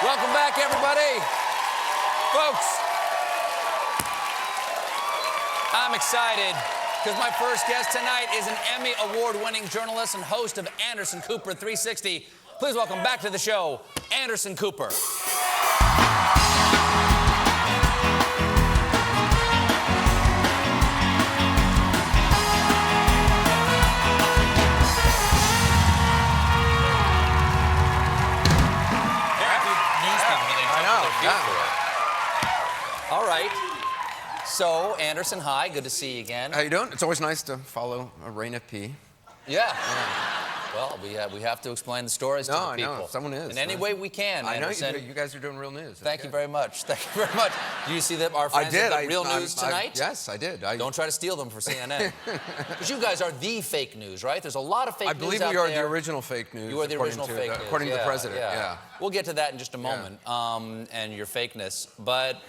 Welcome back, everybody. Folks, I'm excited because my first guest tonight is an Emmy Award-winning journalist and host of Anderson Cooper 360. Please welcome back to the show, Anderson Cooper. All right. So, Anderson, hi. Good to see you again. How you doing? It's always nice to follow a rain of pee. Yeah. Well, we have to explain the stories to the people. I know. Someone is. In any way we can, Anderson. I know. You guys are doing real news. Thank you very much. Thank you very much. Do you see that our friends did real news tonight? Yes, I did. Don't try to steal them for CNN. Because you guys are the fake news, right? There's a lot of fake news out there. I believe we are the original fake news. You are the original fake news. According to the president, yeah. We'll get to that in just a moment, and your fakeness. But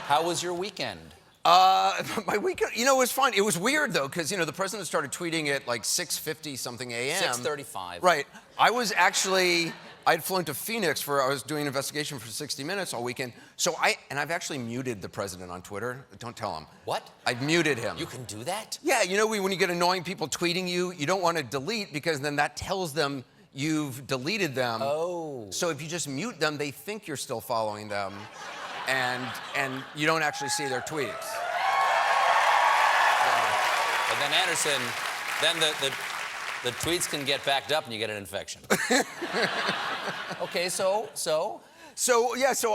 how was your weekend? My weekend, it was fine. It was weird, though, because, the president started tweeting at like 6:50-something a.m. 6:35. Right. I'd flown to Phoenix I was doing an investigation for 60 Minutes all weekend. So I've actually muted the president on Twitter. Don't tell him. What? I've muted him. You can do that? Yeah, when you get annoying people tweeting you don't want to delete because then that tells them you've deleted them. Oh. So if you just mute them, they think you're still following them. And you don't actually see their tweets. And then Anderson, then the tweets can get backed up and you get an infection. Okay, so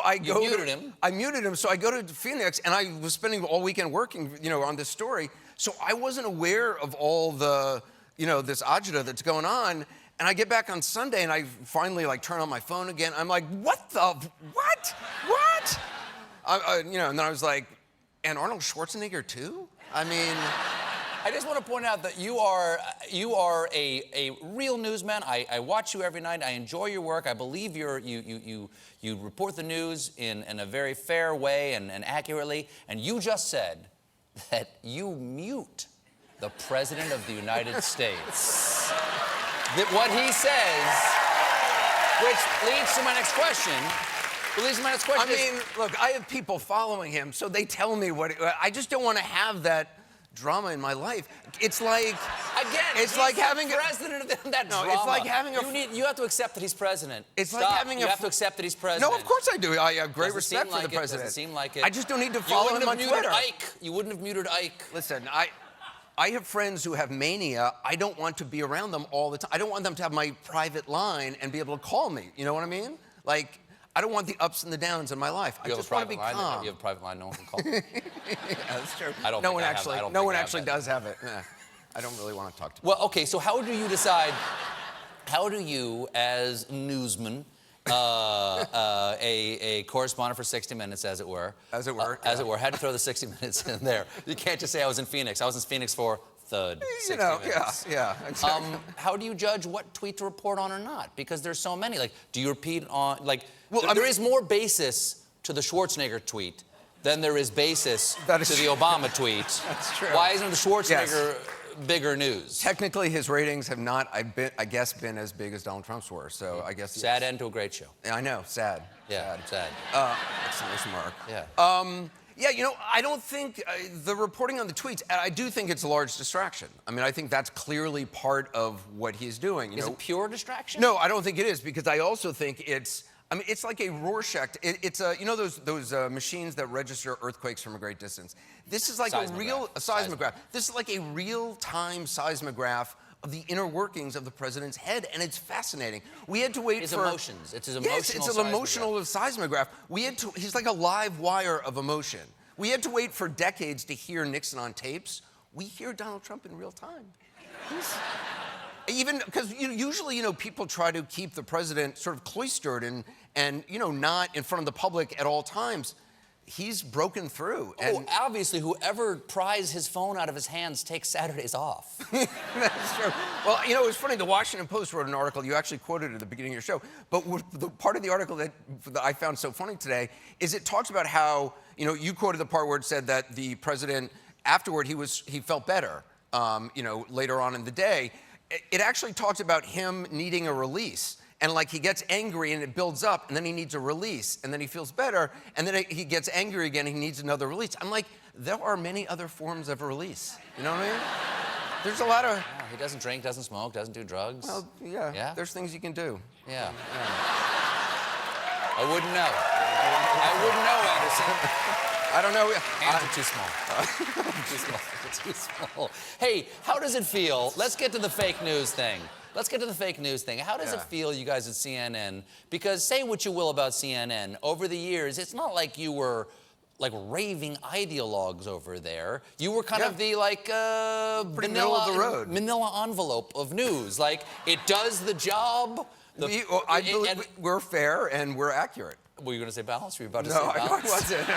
I muted him. I muted him. So I go to Phoenix, and I was spending all weekend working, on this story. So I wasn't aware of all the, this agita that's going on. And I get back on Sunday, and I finally turn on my phone again. I'm like, what? And then I was like, and Arnold Schwarzenegger too? I mean, I just want to point out that you are a real newsman. I watch you every night. I enjoy your work. I believe you report the news in a very fair way and accurately. And you just said that you mute the President of the United States. That what he says, which leads to my next question. I mean, look, I have people following him, so they tell me I just don't want to have that drama in my life. It's like, again, it's like having president of that drama. It's like having you have to accept that he's president. It's Stop. like having you have to accept that he's president. No, of course I do. I have great Doesn't respect for the it. president. Doesn't seem like it. I just don't need to follow him on Twitter. You wouldn't have muted Ike. Listen, I have friends who have mania. I don't want to be around them all the time. I don't want them to have my private line and be able to call me. You know what I mean? Like, I don't want the ups and the downs in my life. I just want to be calm. You have a private line no one can call. Yeah, that's true. No one actually does have it. I don't really want to talk to people. Well, okay, so how do you decide, how do you, as newsman, a correspondent for 60 Minutes, as it were. As it were. Had to throw the 60 Minutes in there. You can't just say I was in Phoenix. I was in Phoenix for third 60 Minutes. Yeah, exactly. How do you judge what tweet to report on or not? Because there's so many. Like, do you repeat on, there is more basis to the Schwarzenegger tweet than there is basis to the Obama tweet. That's true. Why isn't the Schwarzenegger bigger news? Technically, his ratings have not, I guess, been as big as Donald Trump's were. So I guess sad end to a great show. Yeah, I know. Sad. Yeah, sad. Exclamation mark. Yeah. Yeah, I don't think the reporting on the tweets, I do think it's a large distraction. I mean, I think that's clearly part of what he's doing. Is it pure distraction? No, I don't think it is, because I also think it's like a Rorschach. It's those machines that register earthquakes from a great distance. This is like a seismograph. This is like a real-time seismograph of the inner workings of the president's head, and it's fascinating. We had to wait his for emotions. It's his emotional. Yes, it's an emotional seismograph. He's like a live wire of emotion. We had to wait for decades to hear Nixon on tapes. We hear Donald Trump in real time. Even because usually people try to keep the president sort of cloistered and not in front of the public at all times. He's broken through. And obviously, whoever pries his phone out of his hands takes Saturdays off. That's true. Well, it was funny. The Washington Post wrote an article. You actually quoted it at the beginning of your show. But the part of the article that I found so funny today is it talks about how, you quoted the part where it said that the president, afterward, he felt better, later on in the day. It actually talked about him needing a release. and like he gets angry and it builds up, and then he needs a release, and then he feels better, and then he gets angry again and he needs another release. I'm like, there are many other forms of release. You know what I mean? There's a lot of... Yeah, he doesn't drink, doesn't smoke, doesn't do drugs. Well, yeah. Yeah? There's things you can do. Yeah. I wouldn't know. I wouldn't know, Anderson. I don't know. Hands are too small. Too small. Too small. Hey, how does it feel? Let's get to the fake news thing. How does it feel, you guys at CNN? Because say what you will about CNN, over the years, it's not like you were like raving ideologues over there. You were kind of the pretty middle of the road. Manila envelope of news. Like, it does the job. I believe we're fair and we're accurate. Were you going to say balance? Were you about to No, say balance? I wasn't.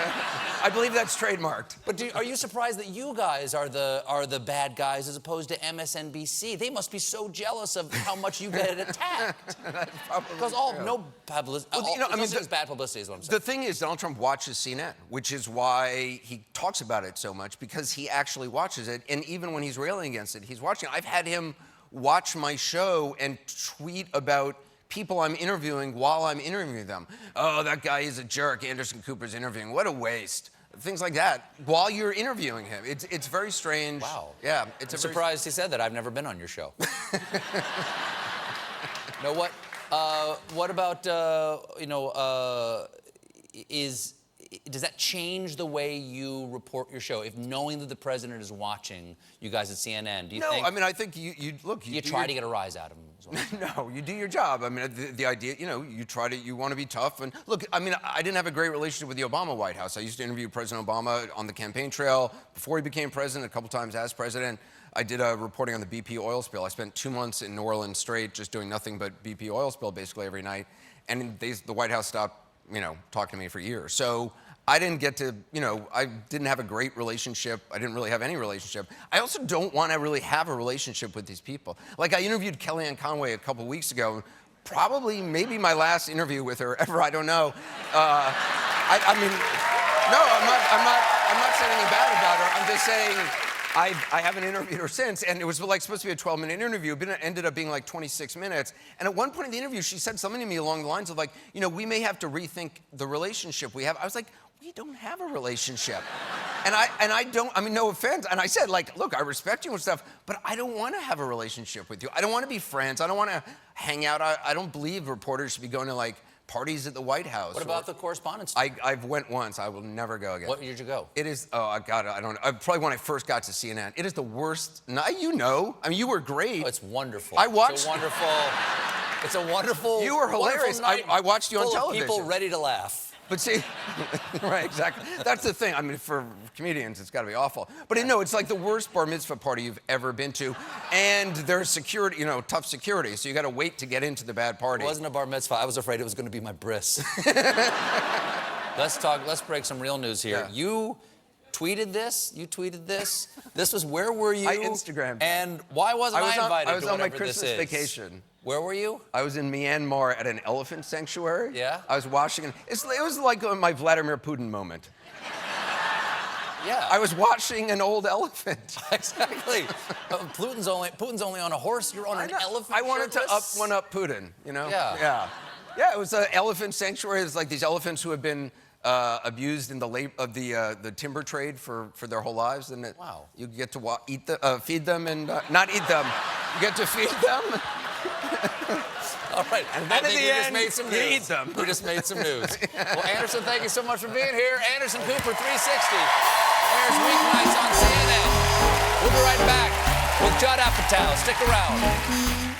I believe that's trademarked. But are you surprised that you guys are the bad guys as opposed to MSNBC? They must be so jealous of how much you get attacked. Because no publicity. Well, bad publicity is what I'm saying. The thing is, Donald Trump watches CNN, which is why he talks about it so much, because he actually watches it, and even when he's railing against it, he's watching it. I've had him watch my show and tweet about people I'm interviewing while I'm interviewing them. Oh, that guy is a jerk. Anderson Cooper's interviewing. What a waste. Things like that while you're interviewing him. It's very strange. Wow. Yeah. I'm surprised he said that. I've never been on your show. No, what about, does that change the way you report your show? If knowing that the president is watching you guys at CNN, do you think... No, I mean, I think you try to get a rise out of him as well. No, you do your job. I mean, the idea, you want to be tough. And look, I mean, I didn't have a great relationship with the Obama White House. I used to interview President Obama on the campaign trail before he became president, a couple times as president. I did a reporting on the BP oil spill. I spent 2 months in New Orleans straight just doing nothing but BP oil spill basically every night. And the White House stopped, talking to me for years. So I didn't get to, I didn't have a great relationship. I didn't really have any relationship. I also don't want to really have a relationship with these people. Like, I interviewed Kellyanne Conway a couple weeks ago, maybe my last interview with her ever, I don't know. I mean, no, I'm not saying anything bad about her. I'm just saying I haven't interviewed her since, and it was like supposed to be a 12-minute interview, but it ended up being like 26 minutes. And at one point in the interview, she said something to me along the lines of like, we may have to rethink the relationship we have. I was like, we don't have a relationship. And I don't, I mean, no offense. And I said, like, look, I respect you and stuff, but I don't want to have a relationship with you. I don't want to be friends. I don't want to hang out. I don't believe reporters should be going to, like, parties at the White House. What about the correspondence? I've went once. I will never go again. What year did you go? It is, I don't know. Probably when I first got to CNN. It is the worst. I mean, you were great. Oh, it's wonderful. I watched. It's a wonderful. You were hilarious. I watched you on television. People ready to laugh. But see, right, exactly. That's the thing. I mean, for comedians, it's got to be awful. But it's like the worst bar mitzvah party you've ever been to. And there's security, tough security. So you got to wait to get into the bad party. It wasn't a bar mitzvah. I was afraid it was going to be my bris. Let's break some real news here. Yeah. You tweeted this. This was, where were you? I Instagrammed. And why wasn't I invited I was to on my whatever this Christmas is? vacation. Where were you? I was in Myanmar at an elephant sanctuary. Yeah? I was watching it. It was like my Vladimir Putin moment. Yeah. I was watching an old elephant. Exactly. Putin's only on a horse. You're on an elephant. I wanted shirtless? to one-up Putin, Yeah. Yeah. Yeah, it was an elephant sanctuary. It's like these elephants who have been abused in the timber trade for their whole lives, and wow. You get to feed them and not eat them. You get to feed them. All right. And then we just made some news. You eat them. We just made some news. Well, Anderson, thank you so much for being here. Anderson Cooper, 360. Airs weeknights on CNN. We'll be right back with Judd Apatow. Stick around.